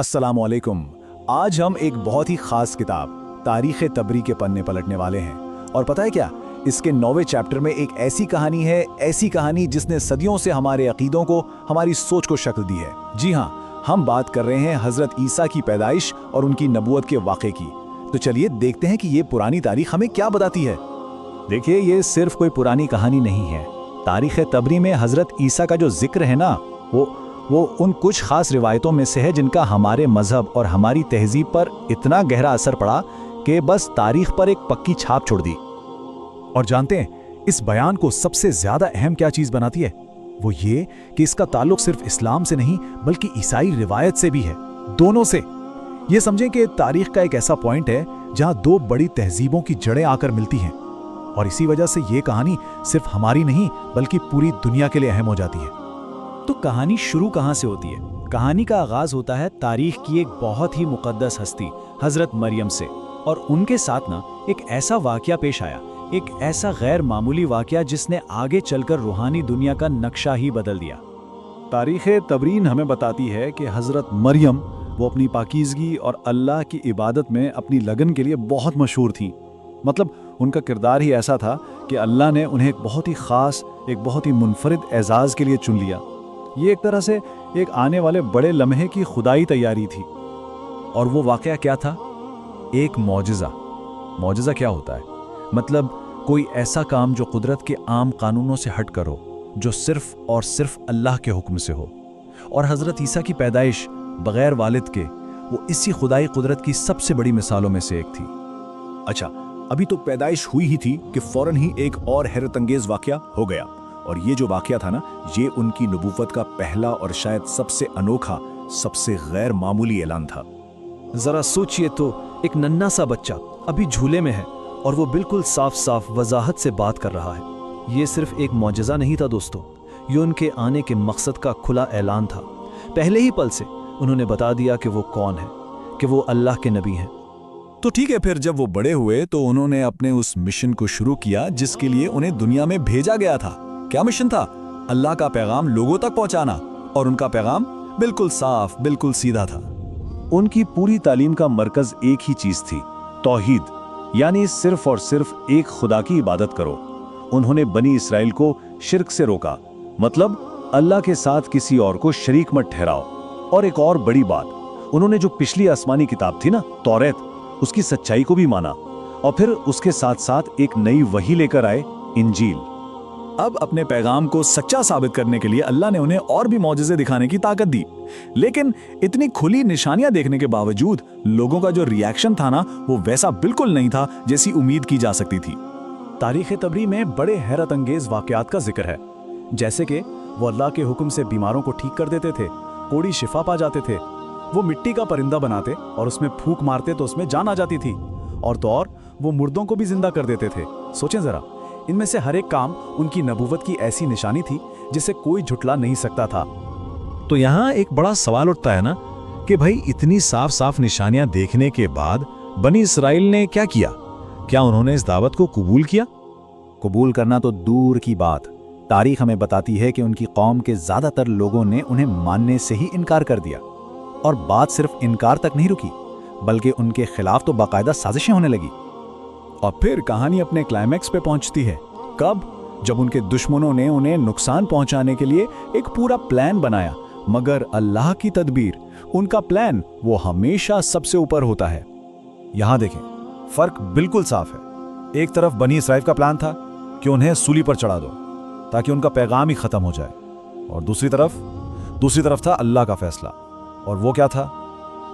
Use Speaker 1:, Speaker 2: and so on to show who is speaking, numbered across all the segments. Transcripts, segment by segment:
Speaker 1: अस्सलामु अलैकुम। आज हम एक बहुत ही खास किताब तारीख़ तबरी के पन्ने पलटने वाले हैं। और पता है क्या, इसके 9वें चैप्टर में एक ऐसी कहानी है, ऐसी कहानी जिसने सदियों से हमारे अकीदों को, हमारी सोच को शक्ल दी है। जी हाँ, हम बात कर रहे हैं हज़रत ईसा की पैदाइश और उनकी नबूवत के वाक़े की। तो चलिए देखते हैं कि ये पुरानी तारीख़ हमें क्या बताती है। देखिए, ये सिर्फ कोई पुरानी कहानी नहीं है। तारीख़ तबरी में हज़रत ईसा का जो जिक्र है ना, वो उन कुछ खास रिवायतों में से है जिनका हमारे मजहब और हमारी तहजीब पर इतना गहरा असर पड़ा कि बस तारीख पर एक पक्की छाप छोड़ दी। और जानते हैं, इस बयान को सबसे ज्यादा अहम क्या चीज बनाती है? वो ये कि इसका ताल्लुक सिर्फ इस्लाम से नहीं बल्कि ईसाई रिवायत से भी है, दोनों से। ये समझें कि तारीख का एक ऐसा पॉइंट है जहां दो बड़ी तहजीबों की जड़ें आकर मिलती हैं, और इसी वजह से ये कहानी सिर्फ हमारी नहीं बल्कि पूरी दुनिया के लिए अहम हो जाती है।
Speaker 2: तो कहानी शुरू कहाँ से होती है? कहानी का आगाज होता है तारीख की एक बहुत ही मुकद्दस हस्ती हजरत मरियम से, और उनके साथ ना एक ऐसा वाकया पेश आया, एक ऐसा गैर मामूली वाकया जिसने आगे चलकर रूहानी दुनिया का नक्शा ही बदल दिया।
Speaker 1: तारीख़ तबरीन हमें बताती है कि हज़रत मरियम वो अपनी पाकीज़गी और अल्लाह की इबादत में अपनी लगन के लिए बहुत मशहूर थीं। मतलब उनका किरदार ही ऐसा था कि अल्लाह ने उन्हें एक बहुत ही ख़ास, एक बहुत ही मुनफरिद एजाज़ के लिए चुन लिया। ये एक तरह से एक आने वाले बड़े लम्हे की खुदाई तैयारी थी। और वो वाक़या क्या था? एक मौजिज़ा। मौजिज़ा क्या होता है? मतलब कोई ऐसा काम जो कुदरत के आम कानूनों से हट कर हो, जो सिर्फ और सिर्फ अल्लाह के हुक्म से हो। और हज़रत ईसा की पैदाइश बग़ैर वालिद के, वो इसी खुदाई कुदरत की सबसे बड़ी मिसालों में से एक थी। अच्छा, अभी तो पैदाइश हुई ही थी कि फ़ौरन ही एक और हैरत अंगेज़ वाक़या हो गया। और ये जो वाक़या था ना, ये उनकी नबूवत का पहला और शायद सबसे अनोखा, सबसे गैर मामूली ऐलान था।
Speaker 2: जरा सोचिए तो, एक नन्हा सा बच्चा अभी झूले में है और वो बिल्कुल साफ साफ वजाहत से बात कर रहा है। ये सिर्फ एक मौजज़ा नहीं था दोस्तों, ये उनके आने के मकसद का खुला ऐलान था। पहले ही पल से उन्होंने बता दिया कि वो कौन है, कि वो अल्लाह के नबी हैं।
Speaker 1: तो ठीक है, फिर जब वो बड़े हुए तो उन्होंने अपने उस मिशन को शुरू किया जिसके लिए उन्हें दुनिया में भेजा गया था। क्या मिशन था? अल्लाह का पैगाम लोगों तक पहुंचाना। और उनका पैगाम बिल्कुल साफ, बिल्कुल सीधा था। उनकी पूरी तालीम का मरकज एक ही चीज थी, तौहीद, यानी सिर्फ और सिर्फ एक खुदा की इबादत करो। उन्होंने बनी इसराइल को शिर्क से रोका, मतलब अल्लाह के साथ किसी और को शरीक मत ठहराओ। और एक और बड़ी बात, उन्होंने जो पिछली आसमानी किताब थी ना, तौरेत, उसकी सच्चाई को भी माना। और फिर उसके साथ साथ एक नई वही लेकर आए, इंजील। अब अपने पैगाम को सच्चा साबित करने के लिए अल्लाह ने उन्हें और भी मौजिज़े दिखाने की ताकत दी। लेकिन इतनी खुली निशानियां देखने के बावजूद लोगों का जो रिएक्शन था ना, वो वैसा बिल्कुल नहीं था जैसी उम्मीद की जा सकती थी। तारीख़ तबरी में बड़े हैरत अंगेज वाक़यात का जिक्र है, जैसे कि वो अल्लाह के हुक्म से बीमारों को ठीक कर देते थे, कोड़ी शिफा पा जाते थे, वो मिट्टी का परिंदा बनाते और उसमें फूंक मारते तो उसमें जान आ जाती थी, और तो और वो मुर्दों को भी जिंदा कर देते थे। सोचें जरा, इनमें से हर एक काम उनकी नबूवत की ऐसी निशानी थी जिसे कोई झुटला नहीं सकता था।
Speaker 3: तो यहाँ एक बड़ा सवाल उठता है ना कि भाई, इतनी साफ साफ निशानियां देखने के बाद बनी इसराइल ने क्या किया? क्या उन्होंने इस दावत को कबूल किया?
Speaker 1: कबूल करना तो दूर की बात, तारीख हमें बताती है कि उनकी कौम के ज्यादातर लोगों ने उन्हें मानने से ही इनकार कर दिया। और बात सिर्फ इनकार तक नहीं रुकी, बल्कि उनके खिलाफ तो बाकायदा साजिशें होने लगी। और फिर कहानी अपने क्लाइमैक्स पे पहुंचती है। कब? जब उनके दुश्मनों ने उन्हें नुकसान पहुंचाने के लिए एक पूरा प्लान बनाया, मगर अल्लाह की तदबीर, उनका प्लान वो हमेशा सबसे ऊपर होता है। यहां देखें, फर्क बिल्कुल साफ है। एक तरफ बनी इसराइल का प्लान था कि उन्हें सूली पर चढ़ा दो ताकि उनका पैगाम ही खत्म हो जाए, और दूसरी तरफ था अल्लाह का फैसला, और वो क्या था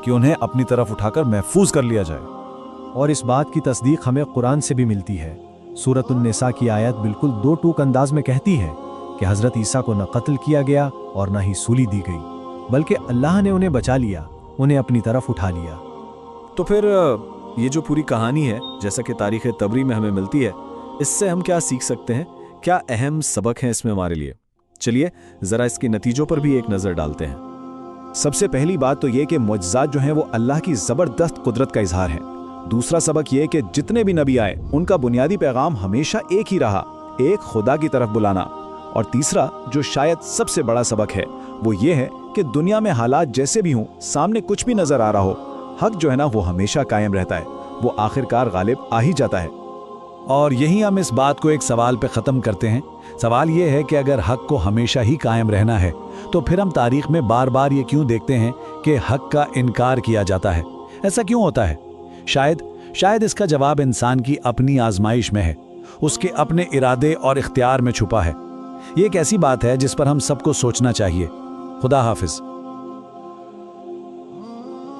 Speaker 1: कि उन्हें अपनी तरफ उठाकर महफूज कर लिया जाए।
Speaker 2: और इस बात की तस्दीक हमें कुरान से भी मिलती है। सूरत उन-निसा की आयत बिल्कुल दो टूक अंदाज में कहती है कि हज़रत ईसा को न कत्ल किया गया और न ही सूली दी गई, बल्कि अल्लाह ने उन्हें बचा लिया, उन्हें अपनी तरफ उठा लिया।
Speaker 4: तो फिर ये जो पूरी कहानी है, जैसा कि तारीख़ तबरी में हमें मिलती है, इससे हम क्या सीख सकते हैं? क्या अहम सबक हैं इसमें हमारे लिए? चलिए ज़रा इसके नतीजों पर भी एक नज़र डालते हैं।
Speaker 1: सबसे पहली बात तो ये कि मुअज्जिज़ात जो हैं वो अल्लाह की ज़बरदस्त कुदरत का इजहार है। दूसरा सबक यह कि जितने भी नबी आए उनका बुनियादी पैगाम हमेशा एक ही रहा, एक खुदा की तरफ बुलाना। और तीसरा, जो शायद सबसे बड़ा सबक है, वो ये है
Speaker 4: कि दुनिया में हालात जैसे भी हों, सामने कुछ भी नजर आ रहा हो, हक जो है ना वो हमेशा कायम रहता है, वो आखिरकार गालिब आ ही जाता है।
Speaker 1: और यही हम इस बात को एक सवाल पे ख़त्म करते हैं। सवाल ये है कि अगर हक को हमेशा ही कायम रहना है तो फिर हम तारीख में बार बार ये क्यों देखते हैं कि हक का इनकार किया जाता है? ऐसा क्यों होता है? शायद इसका जवाब इंसान की अपनी आजमाइश में है, उसके अपने इरादे और इख्तियार में छुपा है। ये एक ऐसी बात है जिस पर हम सबको सोचना चाहिए। खुदा हाफिज।